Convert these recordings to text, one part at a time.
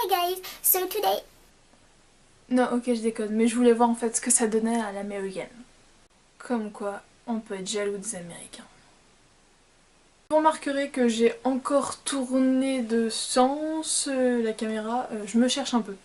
Hi guys, so today... Non, ok, je déconne, mais je voulais voir en fait ce que ça donnait à l'américaine. Comme quoi, on peut être jaloux des Américains. Vous remarquerez que j'ai encore tourné de sens la caméra, je me cherche un peu.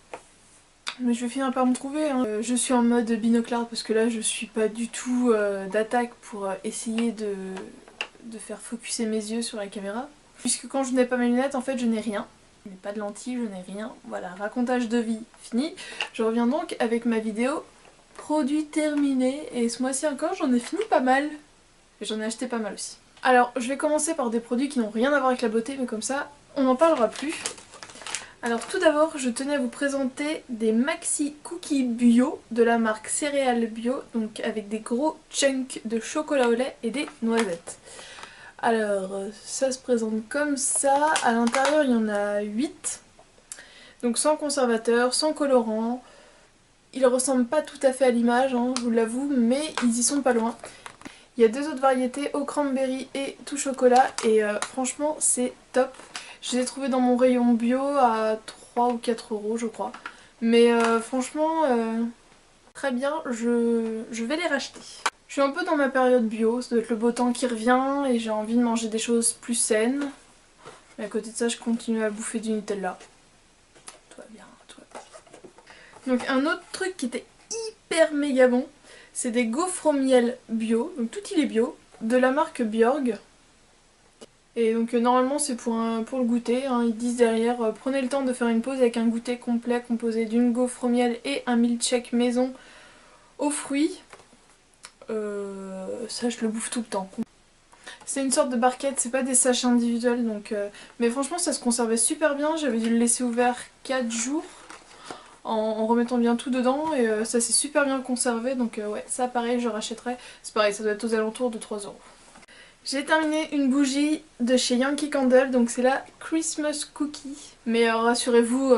Mais je vais finir par me trouver, hein. Je suis en mode binoclard parce que là je suis pas du tout d'attaque pour essayer de faire focuser mes yeux sur la caméra. Puisque quand je n'ai pas mes lunettes, en fait je n'ai rien. Je n'ai pas de lentilles, je n'ai rien. Voilà, racontage de vie fini. Je reviens donc avec ma vidéo produit terminé. Et ce mois-ci encore, j'en ai fini pas mal. Et j'en ai acheté pas mal aussi. Alors, je vais commencer par des produits qui n'ont rien à voir avec la beauté, mais comme ça, on n'en parlera plus. Alors tout d'abord, je tenais à vous présenter des Maxi Cookies Bio de la marque Céréales Bio, donc avec des gros chunks de chocolat au lait et des noisettes. Alors, ça se présente comme ça. À l'intérieur, il y en a 8. Donc sans conservateur, sans colorant. Ils ressemblent pas tout à fait à l'image, hein, je vous l'avoue, mais ils y sont pas loin. Il y a deux autres variétés, au cranberry et tout chocolat, et franchement, c'est top. Je les ai trouvés dans mon rayon bio à 3 ou 4 euros, je crois. Mais franchement, très bien, je vais les racheter. Je suis un peu dans ma période bio, ça doit être le beau temps qui revient et j'ai envie de manger des choses plus saines. Mais à côté de ça, je continue à bouffer du Nutella. Tout va bien, tout va bien. Donc un autre truc qui était hyper méga bon, c'est des gaufres au miel bio, donc tout il est bio, de la marque Bjorg. Et donc normalement c'est pour le goûter, hein. Ils disent derrière prenez le temps de faire une pause avec un goûter complet composé d'une gaufre au miel et un milkshake maison aux fruits. Ça je le bouffe tout le temps. C'est une sorte de barquette, c'est pas des sachets individuels donc... Mais franchement ça se conservait super bien, j'avais dû le laisser ouvert 4 jours en remettant bien tout dedans et ça s'est super bien conservé donc ouais ça pareil je rachèterai. C'est pareil, ça doit être aux alentours de 3 euros. J'ai terminé une bougie de chez Yankee Candle, donc c'est la Christmas Cookie. Mais rassurez-vous,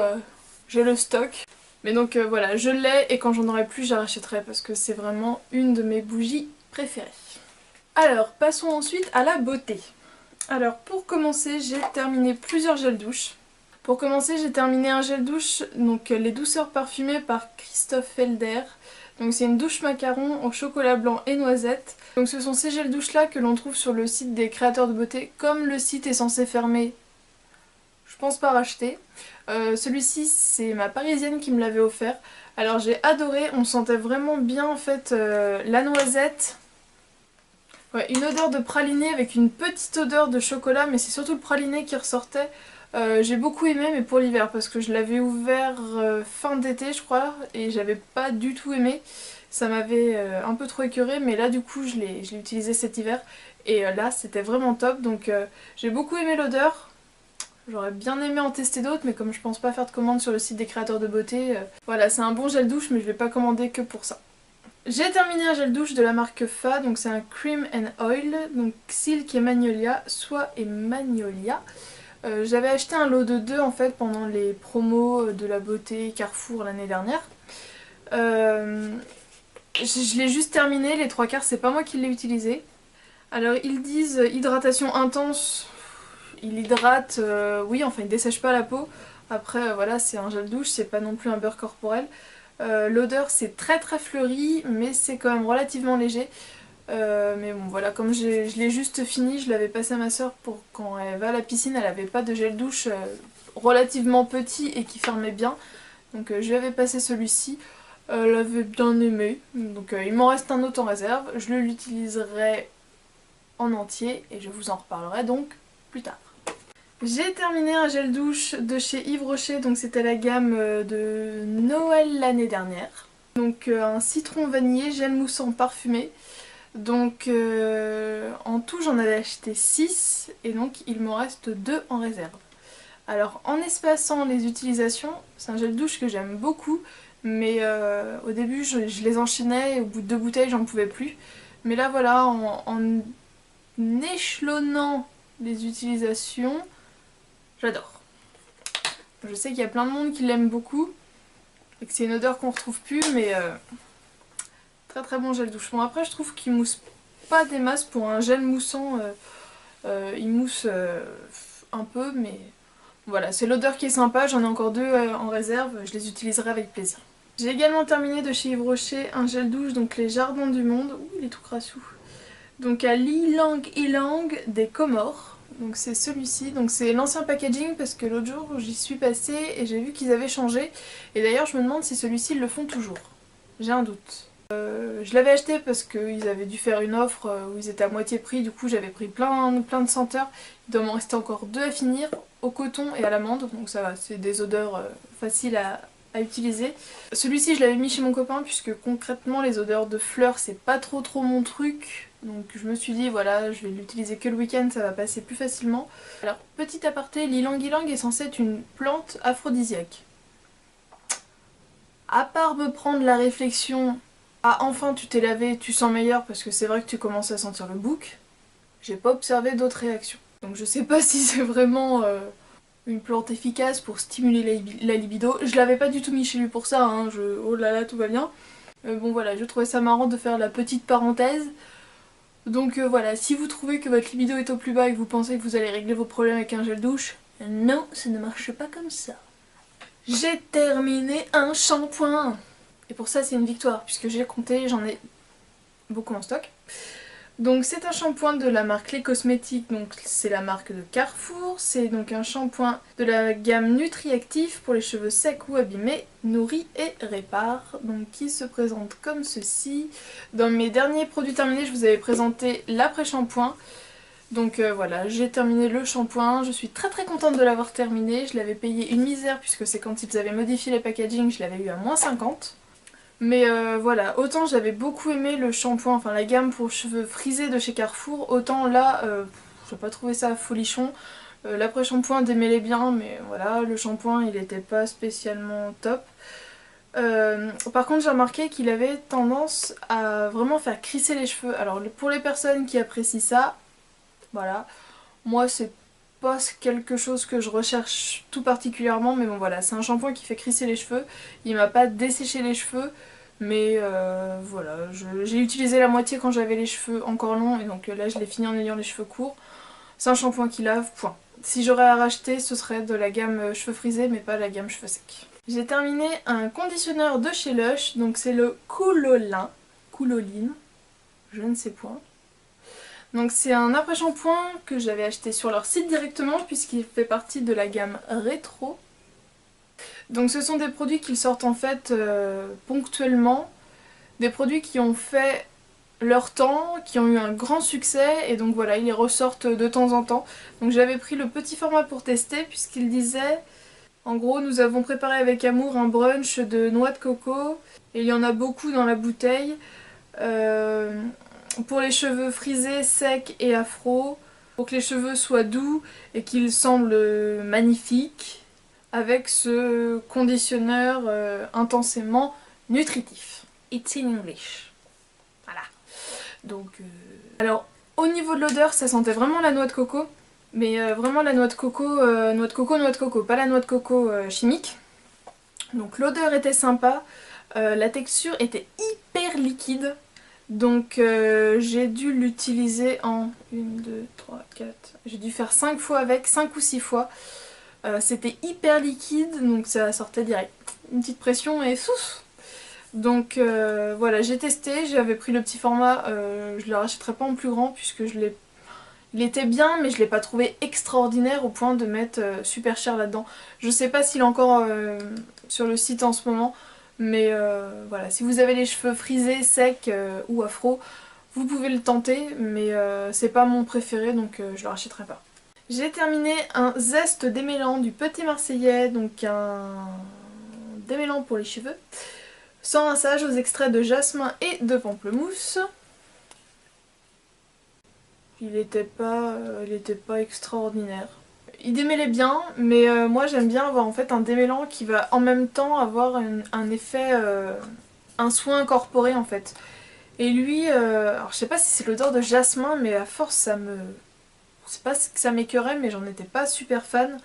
j'ai le stock. Mais donc voilà, je l'ai et quand j'en aurai plus, je la rachèterai parce que c'est vraiment une de mes bougies préférées. Alors, passons ensuite à la beauté. Alors, pour commencer, j'ai terminé plusieurs gels douche. Pour commencer, j'ai terminé un gel douche, donc les douceurs parfumées par Christophe Felder. Donc c'est une douche macaron au chocolat blanc et noisette. Donc ce sont ces gels douche là que l'on trouve sur le site des créateurs de beauté. Comme le site est censé fermer, je pense pas racheter. Celui-ci c'est ma parisienne qui me l'avait offert. Alors j'ai adoré, on sentait vraiment bien en fait la noisette. Ouais, une odeur de praliné avec une petite odeur de chocolat, mais c'est surtout le praliné qui ressortait. J'ai beaucoup aimé, mais pour l'hiver, parce que je l'avais ouvert fin d'été je crois, et j'avais pas du tout aimé. Ça m'avait un peu trop écœuré, mais là du coup je l'ai utilisé cet hiver, et là c'était vraiment top, donc j'ai beaucoup aimé l'odeur. J'aurais bien aimé en tester d'autres, mais comme je pense pas faire de commande sur le site des créateurs de beauté, voilà, c'est un bon gel douche, mais je vais pas commander que pour ça. J'ai terminé un gel douche de la marque Fa, donc c'est un Cream and Oil, donc Silk et Magnolia, soie et Magnolia. J'avais acheté un lot de 2 en fait pendant les promos de la beauté Carrefour l'année dernière. Je l'ai juste terminé, les 3/4 c'est pas moi qui l'ai utilisé. Alors ils disent hydratation intense, il hydrate, oui enfin il dessèche pas la peau. Après voilà c'est un gel douche, c'est pas non plus un beurre corporel. L'odeur c'est très très fleuri mais c'est quand même relativement léger. Mais bon voilà, comme je l'ai juste fini, je l'avais passé à ma soeur pour quand elle va à la piscine, elle avait pas de gel douche relativement petit et qui fermait bien. Donc je lui avais passé celui-ci, elle avait bien aimé. Donc il m'en reste un autre en réserve, je l'utiliserai en entier et je vous en reparlerai donc plus tard. J'ai terminé un gel douche de chez Yves Rocher, donc c'était la gamme de Noël l'année dernière. Donc un citron vanillé, gel moussant parfumé. Donc en tout j'en avais acheté 6 et donc il m'en reste 2 en réserve. Alors en espaçant les utilisations, c'est un gel douche que j'aime beaucoup, mais au début je les enchaînais et au bout de 2 bouteilles j'en pouvais plus. Mais là voilà, en échelonnant les utilisations, j'adore. Je sais qu'il y a plein de monde qui l'aime beaucoup et que c'est une odeur qu'on retrouve plus, mais très très bon gel douche. Bon après je trouve qu'il mousse pas des masses pour un gel moussant, il mousse un peu mais Voilà, c'est l'odeur qui est sympa, j'en ai encore deux en réserve, je les utiliserai avec plaisir. J'ai également terminé de chez Yves Rocher un gel douche, donc les Jardins du Monde. Ouh, il est tout crassou. Donc à l'Ylang Ylang des Comores. Donc c'est celui-ci, donc c'est l'ancien packaging parce que l'autre jour j'y suis passée et j'ai vu qu'ils avaient changé. Et d'ailleurs je me demande si celui-ci ils le font toujours. J'ai un doute. Je l'avais acheté parce qu'ils avaient dû faire une offre où ils étaient à moitié prix, du coup j'avais pris plein de senteurs. Il doit m'en rester encore deux à finir, au coton et à l'amande, donc ça va, c'est des odeurs faciles à utiliser. Celui-ci je l'avais mis chez mon copain puisque concrètement les odeurs de fleurs c'est pas trop mon truc. Donc je me suis dit voilà, je vais l'utiliser que le week-end, ça va passer plus facilement. Alors petit aparté, l'ylang ylang est censé être une plante aphrodisiaque. À part me prendre la réflexion ah enfin tu t'es lavé, tu sens meilleur parce que c'est vrai que tu commences à sentir le bouc, j'ai pas observé d'autres réactions. Donc je sais pas si c'est vraiment une plante efficace pour stimuler la libido. Je l'avais pas du tout mis chez lui pour ça, hein. Oh là là tout va bien. Bon voilà, je trouvais ça marrant de faire la petite parenthèse. Donc voilà, si vous trouvez que votre libido est au plus bas et que vous pensez que vous allez régler vos problèmes avec un gel douche, non, ça ne marche pas comme ça. J'ai terminé un shampoing. Et pour ça c'est une victoire, puisque j'ai compté, j'en ai beaucoup en stock. Donc c'est un shampoing de la marque Les Cosmétiques, donc c'est la marque de Carrefour. C'est donc un shampoing de la gamme Nutriactif pour les cheveux secs ou abîmés, nourris et répare. Donc qui se présente comme ceci. Dans mes derniers produits terminés, je vous avais présenté l'après-shampoing. Donc voilà, j'ai terminé le shampoing, je suis très contente de l'avoir terminé. Je l'avais payé une misère puisque c'est quand ils avaient modifié les packaging, je l'avais eu à moins 50. Mais voilà, autant j'avais beaucoup aimé le shampoing, enfin la gamme pour cheveux frisés de chez Carrefour, autant là, j'ai pas trouvé ça folichon. L'après-shampoing démêlait bien, mais voilà, le shampoing il était pas spécialement top. Par contre j'ai remarqué qu'il avait tendance à vraiment faire crisser les cheveux. Alors pour les personnes qui apprécient ça, voilà, moi c'est pas quelque chose que je recherche tout particulièrement, mais bon voilà, c'est un shampoing qui fait crisser les cheveux. Il m'a pas desséché les cheveux, mais voilà, j'ai utilisé la moitié quand j'avais les cheveux encore longs, et donc là je l'ai fini en ayant les cheveux courts. C'est un shampoing qui lave, point. Si j'aurais à racheter, ce serait de la gamme cheveux frisés, mais pas la gamme cheveux secs. J'ai terminé un conditionneur de chez Lush, donc c'est le Couloline, je ne sais point. Donc c'est un après-shampoing que j'avais acheté sur leur site directement puisqu'il fait partie de la gamme rétro. Donc ce sont des produits qu'ils sortent en fait ponctuellement, des produits qui ont fait leur temps, qui ont eu un grand succès et donc voilà, ils les ressortent de temps en temps. Donc j'avais pris le petit format pour tester puisqu'il disait en gros nous avons préparé avec amour un brunch de noix de coco et il y en a beaucoup dans la bouteille. Pour les cheveux frisés, secs et afro, pour que les cheveux soient doux et qu'ils semblent magnifiques, avec ce conditionneur intensément nutritif. It's in English. Voilà. Donc, alors, au niveau de l'odeur, ça sentait vraiment la noix de coco, mais vraiment la noix de coco, pas la noix de coco chimique. Donc l'odeur était sympa, la texture était hyper liquide. Donc j'ai dû l'utiliser en 1, 2, 3, 4... J'ai dû faire 5 fois avec, 5 ou 6 fois. C'était hyper liquide, donc ça sortait direct. Une petite pression et souf. Donc voilà, j'ai testé, j'avais pris le petit format, je le rachèterai pas en plus grand puisque il était bien mais je l'ai pas trouvé extraordinaire au point de mettre super cher là-dedans. Je sais pas s'il est encore sur le site en ce moment. Mais voilà, si vous avez les cheveux frisés, secs ou afro, vous pouvez le tenter, mais c'est pas mon préféré donc je le rachèterai pas. J'ai terminé un zeste démêlant du Petit Marseillais, donc un démêlant pour les cheveux, sans rinçage aux extraits de jasmin et de pamplemousse. Il était pas extraordinaire. Il démêlait bien, mais moi j'aime bien avoir en fait un démêlant qui va en même temps avoir un effet, un soin incorporé en fait. Et lui, alors je sais pas si c'est l'odeur de jasmin, mais à force ça me... C'est pas que ça m'écœurait, mais j'en étais pas super fan.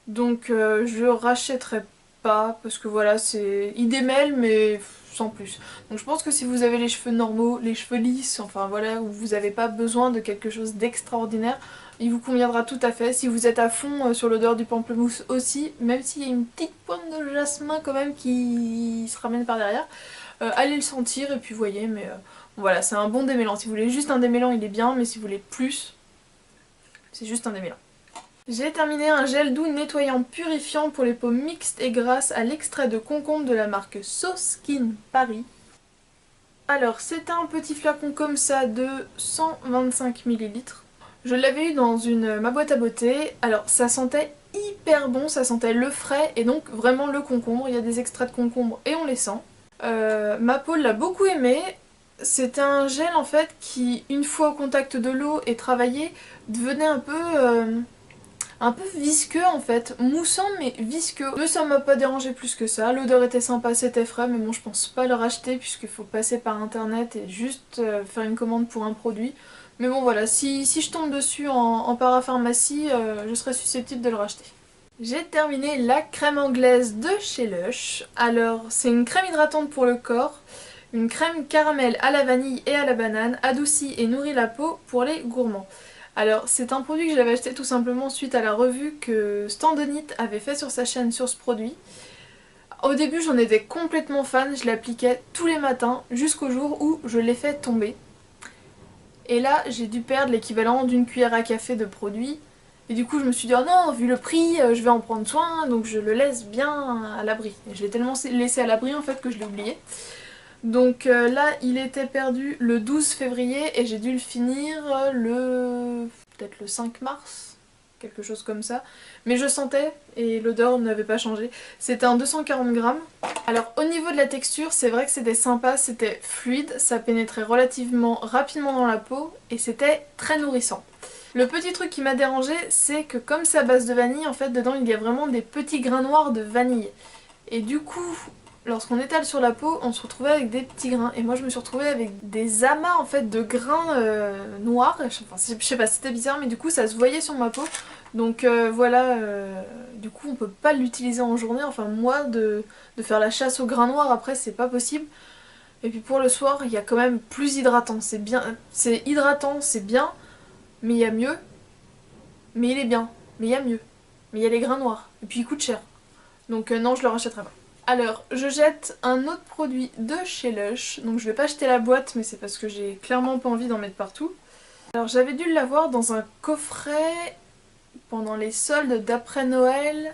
Donc je rachèterai pas, parce que voilà, il démêle, mais sans plus. Donc je pense que si vous avez les cheveux normaux, les cheveux lisses, enfin voilà, où vous n'avez pas besoin de quelque chose d'extraordinaire, Il vous conviendra tout à fait. Si vous êtes à fond sur l'odeur du pamplemousse aussi, même s'il y a une petite pointe de jasmin quand même qui se ramène par derrière, allez le sentir et puis voyez, mais voilà, c'est un bon démêlant. Si vous voulez juste un démêlant, il est bien, mais si vous voulez plus, c'est juste un démêlant. J'ai terminé un gel doux nettoyant purifiant pour les peaux mixtes et grasses à l'extrait de concombre de la marque So Skin Paris. Alors c'était un petit flacon comme ça de 125 ml. Je l'avais eu dans ma boîte à beauté. Alors ça sentait hyper bon, ça sentait le frais et donc vraiment le concombre. Il y a des extraits de concombre et on les sent. Ma peau l'a beaucoup aimé. C'était un gel en fait qui, une fois au contact de l'eau et travaillé, devenait un peu visqueux en fait, moussant mais visqueux. Mais ça m'a pas dérangé plus que ça, l'odeur était sympa, c'était frais, mais bon je pense pas le racheter puisqu'il faut passer par internet et juste faire une commande pour un produit. Mais bon voilà, si je tombe dessus en parapharmacie, je serais susceptible de le racheter. J'ai terminé la crème anglaise de chez Lush. Alors c'est une crème hydratante pour le corps, une crème caramel à la vanille et à la banane, adoucit et nourrit la peau pour les gourmands. Alors c'est un produit que j'avais acheté tout simplement suite à la revue que Standonite avait fait sur sa chaîne sur ce produit. Au début j'en étais complètement fan, je l'appliquais tous les matins jusqu'au jour où je l'ai fait tomber. Et là j'ai dû perdre l'équivalent d'une cuillère à café de produit. Et du coup je me suis dit oh non, vu le prix, je vais en prendre soin, donc je le laisse bien à l'abri. Et je l'ai tellement laissé à l'abri en fait que je l'ai oublié. Donc là il était perdu le 12 février et j'ai dû le finir peut-être le 5 mars, quelque chose comme ça. Mais je sentais et l'odeur n'avait pas changé. C'était un 240 grammes. Alors au niveau de la texture, c'est vrai que c'était sympa, c'était fluide, ça pénétrait relativement rapidement dans la peau et c'était très nourrissant. Le petit truc qui m'a dérangé, c'est que comme c'est à base de vanille, en fait dedans il y a vraiment des petits grains noirs de vanille. Et du coup, lorsqu'on étale sur la peau, on se retrouvait avec des petits grains. Et moi je me suis retrouvée avec des amas en fait de grains noirs. Enfin, je sais pas, c'était bizarre, mais du coup ça se voyait sur ma peau. Donc voilà, du coup on peut pas l'utiliser en journée. Enfin moi de faire la chasse aux grains noirs après c'est pas possible. Et puis pour le soir il y a quand même plus hydratant. C'est bien, c'est hydratant, c'est bien, mais il y a mieux. Mais il est bien, mais il y a mieux. Mais il y a les grains noirs. Et puis il coûte cher. Donc non, je le rachèterai pas. Alors, je jette un autre produit de chez Lush. Donc je vais pas acheter la boîte, mais c'est parce que j'ai clairement pas envie d'en mettre partout. Alors j'avais dû l'avoir dans un coffret pendant les soldes d'après Noël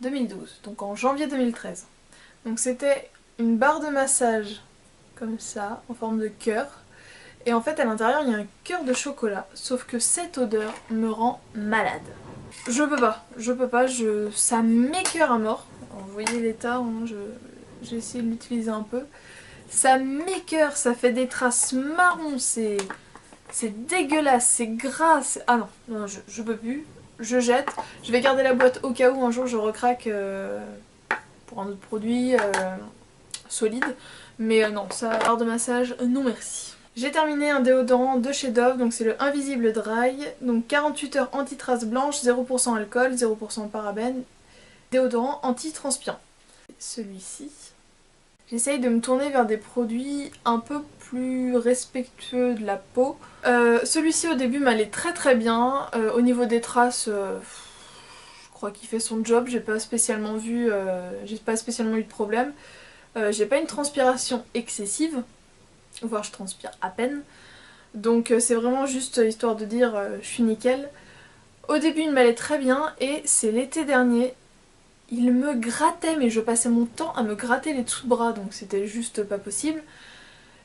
2012. Donc en janvier 2013. Donc c'était une barre de massage comme ça, en forme de cœur. Et en fait à l'intérieur il y a un cœur de chocolat. Sauf que cette odeur me rend malade. Je peux pas, ça m'écœure à mort. Alors, vous voyez l'état, hein, j'ai essayé de l'utiliser un peu. Ça m'écœure, ça fait des traces marron, c'est dégueulasse, c'est gras. Ah non, non je peux plus, je jette. Je vais garder la boîte au cas où un jour je recraque pour un autre produit solide. Mais non, ça, barre de massage, non merci. J'ai terminé un déodorant de chez Dove, donc c'est le Invisible Dry, donc 48 heures anti-traces blanches, 0% alcool, 0% parabènes, déodorant anti-transpirant. Celui-ci. J'essaye de me tourner vers des produits un peu plus respectueux de la peau. Celui-ci au début m'allait très très bien, au niveau des traces, je crois qu'il fait son job, j'ai pas spécialement eu de problème. J'ai pas une transpiration excessive. Voire je transpire à peine. Donc c'est vraiment juste histoire de dire je suis nickel. Au début il m'allait très bien et c'est l'été dernier, il me grattait, mais je passais mon temps à me gratter les dessous de bras, donc c'était juste pas possible.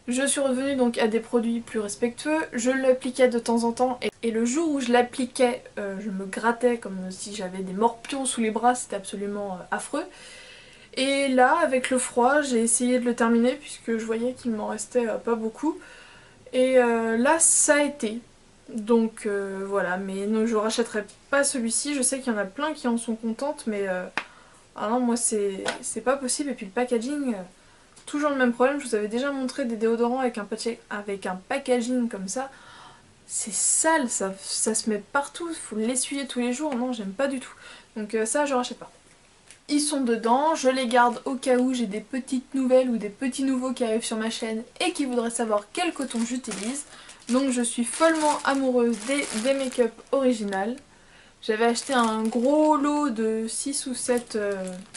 Je suis revenue donc à des produits plus respectueux, je l'appliquais de temps en temps et le jour où je l'appliquais, je me grattais comme si j'avais des morpions sous les bras, c'était absolument affreux. Et là, avec le froid, j'ai essayé de le terminer puisque je voyais qu'il m'en restait pas beaucoup. Et là, ça a été. Donc voilà, mais non, je rachèterai pas celui-ci. Je sais qu'il y en a plein qui en sont contentes, mais ah non, moi c'est pas possible. Et puis le packaging, toujours le même problème. Je vous avais déjà montré des déodorants avec un packaging comme ça. C'est sale, ça se met partout, il faut l'essuyer tous les jours. Non, j'aime pas du tout. Donc ça, je rachète pas. Ils sont dedans, je les garde au cas où j'ai des petites nouvelles ou des petits nouveaux qui arrivent sur ma chaîne et qui voudraient savoir quel coton j'utilise. Donc je suis follement amoureuse des make-up originales. J'avais acheté un gros lot de 6 ou 7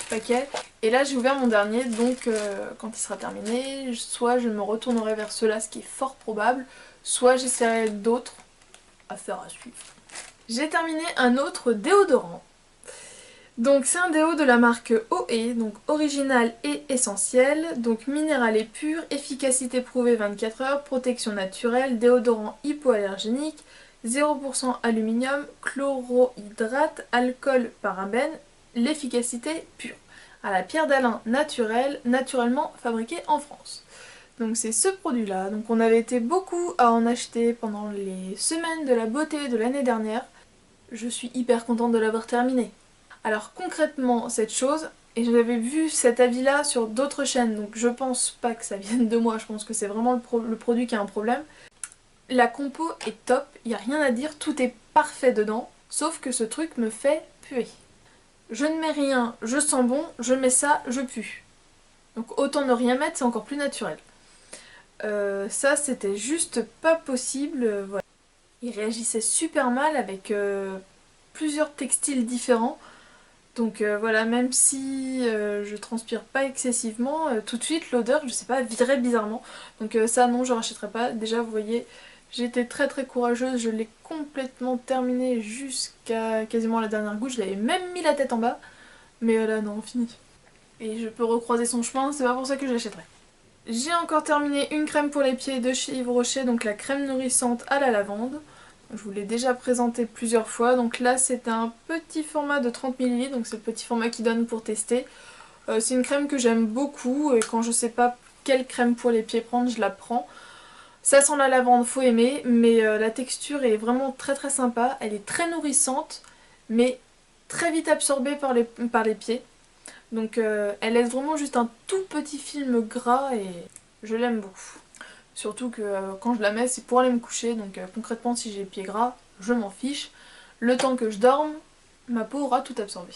paquets. Et là j'ai ouvert mon dernier, donc quand il sera terminé, soit je me retournerai vers ceux-là, ce qui est fort probable, soit j'essaierai d'autres. Affaire à suivre. J'ai terminé un autre déodorant. Donc c'est un déo de la marque OE, donc original et essentiel, donc minéral et pur, efficacité prouvée 24 heures, protection naturelle, déodorant hypoallergénique, 0% aluminium, chlorohydrate, alcool, parabène, l'efficacité pure. À la pierre d'Alain naturelle, naturellement fabriqué en France. Donc c'est ce produit là, donc on avait été beaucoup à en acheter pendant les semaines de la beauté de l'année dernière. Je suis hyper contente de l'avoir terminé. Alors concrètement cette chose, et j'avais vu cet avis là sur d'autres chaînes, donc je pense pas que ça vienne de moi, je pense que c'est vraiment le produit qui a un problème. La compo est top, il n'y a rien à dire, tout est parfait dedans, sauf que ce truc me fait puer. Je ne mets rien, je sens bon, je mets ça, je pue. Donc autant ne rien mettre, c'est encore plus naturel. Ça c'était juste pas possible, voilà. Il réagissait super mal avec plusieurs textiles différents. Donc voilà, même si je transpire pas excessivement, tout de suite l'odeur, je sais pas, virait bizarrement. Donc ça non, je rachèterai pas. Déjà vous voyez, j'ai été très très courageuse, je l'ai complètement terminé jusqu'à quasiment la dernière goutte. Je l'avais même mis la tête en bas, mais là non, fini. Et je peux recroiser son chemin, c'est pas pour ça que je l'achèterai. J'ai encore terminé une crème pour les pieds de chez Yves Rocher, donc la crème nourrissante à la lavande. Je vous l'ai déjà présenté plusieurs fois, donc là c'est un petit format de 30 ml, donc c'est le petit format qui donne pour tester. C'est une crème que j'aime beaucoup et quand je sais pas quelle crème pour les pieds prendre, je la prends. Ça sent la lavande, faut aimer, mais la texture est vraiment très très sympa, elle est très nourrissante, mais très vite absorbée par les pieds. Donc elle laisse vraiment juste un tout petit film gras et je l'aime beaucoup. Surtout que quand je la mets c'est pour aller me coucher, donc concrètement si j'ai les pieds gras, je m'en fiche. Le temps que je dorme, ma peau aura tout absorbé.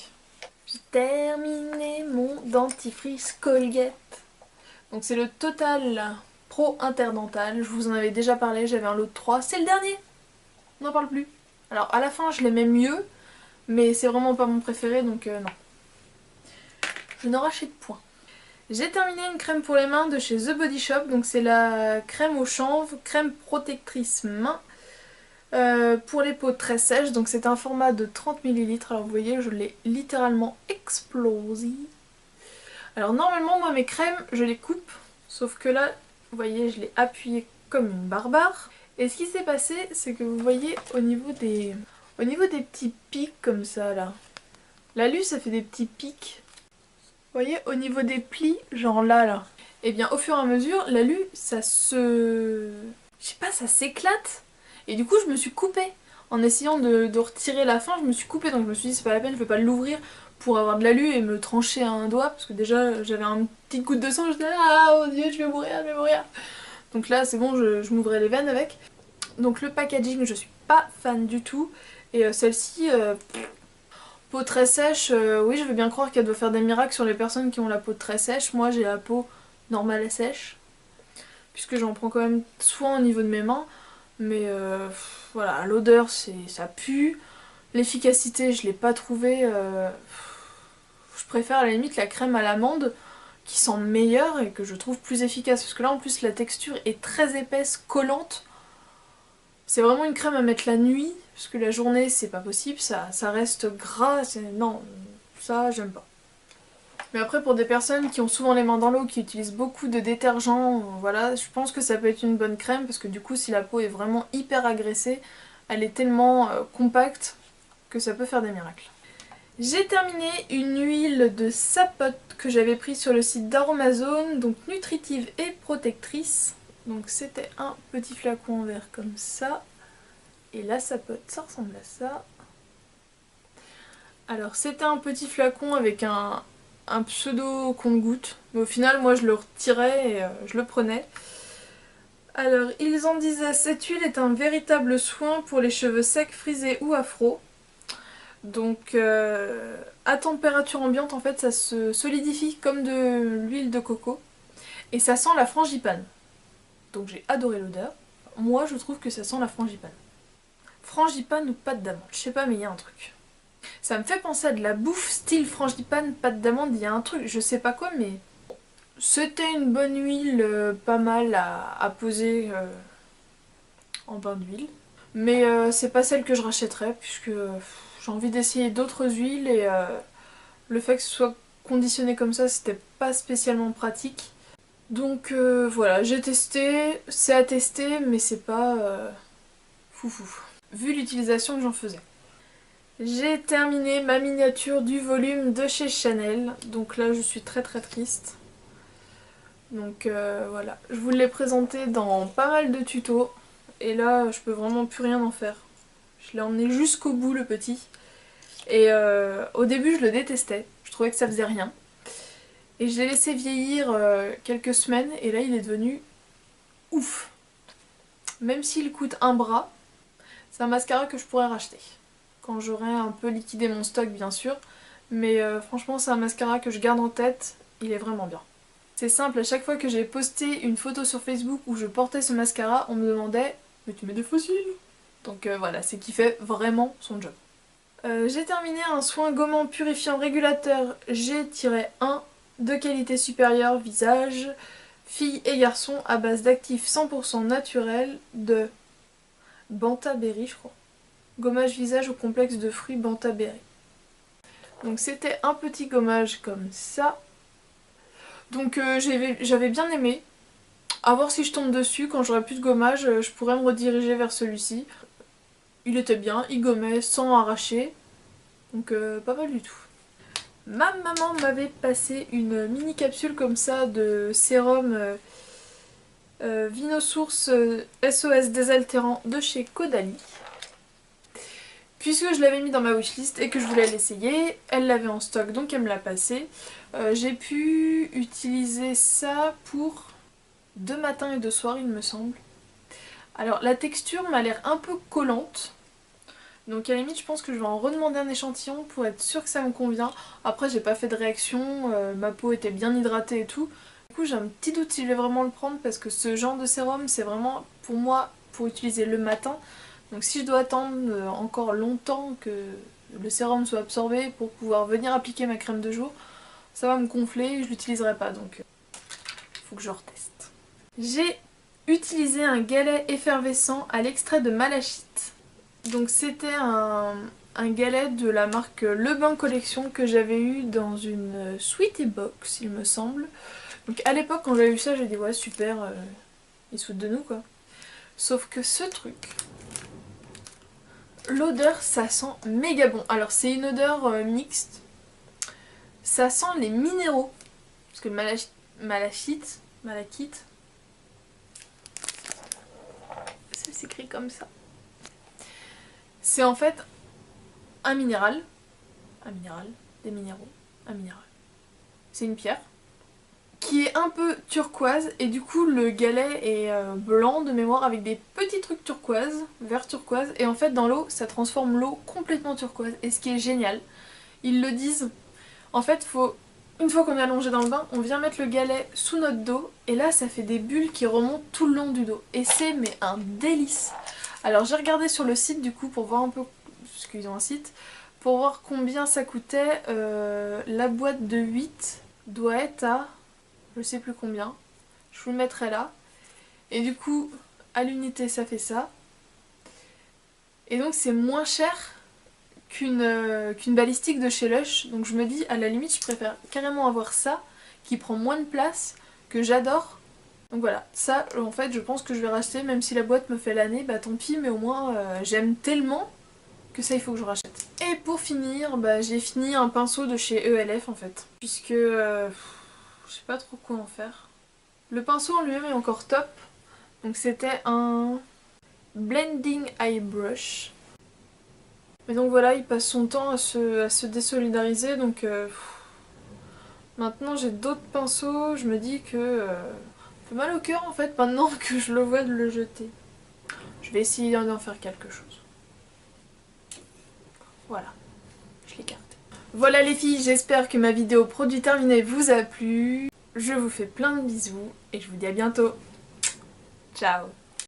J'ai terminé mon dentifrice Colgate. Donc c'est le Total Pro Interdental, je vous en avais déjà parlé, j'avais un lot de 3, c'est le dernier. On n'en parle plus. Alors à la fin je l'aimais mieux, mais c'est vraiment pas mon préféré donc non. Je ne rachète point. J'ai terminé une crème pour les mains de chez The Body Shop, donc c'est la crème au chanvre, crème protectrice main pour les peaux très sèches, donc c'est un format de 30 ml, alors vous voyez je l'ai littéralement explosé. Alors normalement moi mes crèmes je les coupe, sauf que là vous voyez je l'ai appuyé comme une barbare. Et ce qui s'est passé c'est que vous voyez au niveau des petits pics comme ça là, l'alu ça fait des petits pics. Vous voyez, au niveau des plis, genre là. Et bien au fur et à mesure, l'alu, ça se... Je sais pas, ça s'éclate. Et du coup, je me suis coupée. En essayant de retirer la fin, je me suis coupée. Donc je me suis dit, c'est pas la peine, je vais pas l'ouvrir pour avoir de l'alu et me trancher un doigt. Parce que déjà, j'avais une petite goutte de sang, j'étais là, ah mon dieu, je vais mourir, je vais mourir. Donc là, c'est bon, je m'ouvrais les veines avec. Donc le packaging, je suis pas fan du tout. Et celle-ci... peau très sèche, oui je veux bien croire qu'elle doit faire des miracles sur les personnes qui ont la peau très sèche. Moi j'ai la peau normale et sèche, puisque j'en prends quand même soin au niveau de mes mains. Mais voilà, l'odeur ça pue. L'efficacité je l'ai pas trouvée. Je préfère à la limite la crème à l'amande qui sent meilleure et que je trouve plus efficace. Parce que là en plus la texture est très épaisse, collante. C'est vraiment une crème à mettre la nuit, parce que la journée c'est pas possible, ça reste gras, non, ça j'aime pas. Mais après pour des personnes qui ont souvent les mains dans l'eau, qui utilisent beaucoup de détergents, voilà, je pense que ça peut être une bonne crème, parce que du coup si la peau est vraiment hyper agressée, elle est tellement compacte que ça peut faire des miracles. J'ai terminé une huile de sapote que j'avais prise sur le site d'Aromazone, donc nutritive et protectrice. Donc c'était un petit flacon en verre comme ça. Et la sapote, ça ressemble à ça. Alors c'était un petit flacon avec un pseudo compte-gouttes. Mais au final moi je le retirais et je le prenais. Alors ils en disaient, cette huile est un véritable soin pour les cheveux secs, frisés ou afro. Donc à température ambiante en fait ça se solidifie comme de l'huile de coco. Et ça sent la frangipane. Donc j'ai adoré l'odeur. moi je trouve que ça sent la frangipane. Frangipane ou pâte d'amande, je sais pas mais il y a un truc. Ça me fait penser à de la bouffe style frangipane, pâte d'amande, il y a un truc, je sais pas quoi mais... C'était une bonne huile, pas mal à poser en bain d'huile. Mais c'est pas celle que je rachèterais puisque j'ai envie d'essayer d'autres huiles et le fait que ce soit conditionné comme ça c'était pas spécialement pratique. Donc voilà, j'ai testé, c'est à tester mais c'est pas foufou. Vu l'utilisation que j'en faisais. J'ai terminé ma miniature du volume de chez Chanel, donc là je suis très triste. Donc voilà, je vous l'ai présenté dans pas mal de tutos et là je peux vraiment plus rien en faire. Je l'ai emmené jusqu'au bout le petit et au début je le détestais, je trouvais que ça faisait rien. Et je l'ai laissé vieillir quelques semaines et là il est devenu ouf. Même s'il coûte un bras, c'est un mascara que je pourrais racheter. Quand j'aurai un peu liquidé mon stock bien sûr, mais franchement c'est un mascara que je garde en tête, il est vraiment bien. C'est simple, à chaque fois que j'ai posté une photo sur Facebook où je portais ce mascara, on me demandait « Mais tu mets des fossiles ?» Donc voilà, c'est qu'il fait vraiment son job. J'ai terminé un soin gommant purifiant régulateur G-1 de qualité supérieure visage, filles et garçons à base d'actifs 100% naturels de Banta Berry je crois. Gommage visage au complexe de fruits Banta Berry. Donc c'était un petit gommage comme ça. Donc j'avais bien aimé. À voir si je tombe dessus, quand j'aurai plus de gommage, je pourrais me rediriger vers celui-ci. Il était bien, il gommait sans arracher. Donc pas mal du tout. Ma maman m'avait passé une mini capsule comme ça de sérum Vinosource SOS désaltérant de chez Caudalie. Puisque je l'avais mis dans ma wishlist et que je voulais l'essayer, elle l'avait en stock donc elle me l'a passé. J'ai pu utiliser ça pour 2 matins et 2 soirs il me semble. Alors la texture m'a l'air un peu collante. Donc à la limite je pense que je vais en redemander un échantillon pour être sûre que ça me convient. Après j'ai pas fait de réaction, ma peau était bien hydratée et tout. Du coup j'ai un petit doute si je vais vraiment le prendre parce que ce genre de sérum c'est vraiment pour moi pour utiliser le matin. Donc si je dois attendre encore longtemps que le sérum soit absorbé pour pouvoir venir appliquer ma crème de jour, ça va me gonfler et je l'utiliserai pas donc faut que je reteste. J'ai utilisé un galet effervescent à l'extrait de malachite. Donc c'était un galet de la marque Le Bain Collection que j'avais eu dans une Sweetie Box il me semble. Donc à l'époque quand j'avais vu ça j'ai dit ouais super, ils se foutent de nous quoi. Sauf que ce truc... L'odeur ça sent méga bon. Alors c'est une odeur mixte. Ça sent les minéraux. Parce que le malachite, ça s'écrit comme ça. C'est en fait un minéral. Des minéraux. Un minéral. C'est une pierre. Qui est un peu turquoise et du coup le galet est blanc de mémoire avec des petits trucs turquoise, vert turquoise et en fait dans l'eau ça transforme l'eau complètement turquoise et ce qui est génial, ils le disent, en fait une fois qu'on est allongé dans le bain, on vient mettre le galet sous notre dos et là ça fait des bulles qui remontent tout le long du dos et c'est mais un délice. Alors j'ai regardé sur le site du coup pour voir un peu, parce qu'ils ont un site, pour voir combien ça coûtait, la boîte de 8 doit être à... je sais plus combien, je vous le mettrai là. Et du coup, à l'unité ça fait ça. Et donc c'est moins cher qu'une balistique de chez Lush. Donc je me dis, à la limite, je préfère carrément avoir ça, qui prend moins de place, que j'adore. Donc voilà, ça en fait je pense que je vais racheter, même si la boîte me fait l'année, bah tant pis, mais au moins j'aime tellement que ça il faut que je rachète. Et pour finir, bah, j'ai fini un pinceau de chez ELF en fait. Puisque... je sais pas trop quoi en faire. Le pinceau en lui-même est encore top. Donc c'était un Blending Eye Brush. Mais donc voilà, il passe son temps à se désolidariser. Donc maintenant j'ai d'autres pinceaux. Je me dis que... ça fait mal au cœur en fait maintenant que je le vois de le jeter. Je vais essayer d'en faire quelque chose. Voilà, je l'écarte. Voilà les filles, j'espère que ma vidéo produit terminé vous a plu. Je vous fais plein de bisous et je vous dis à bientôt. Ciao.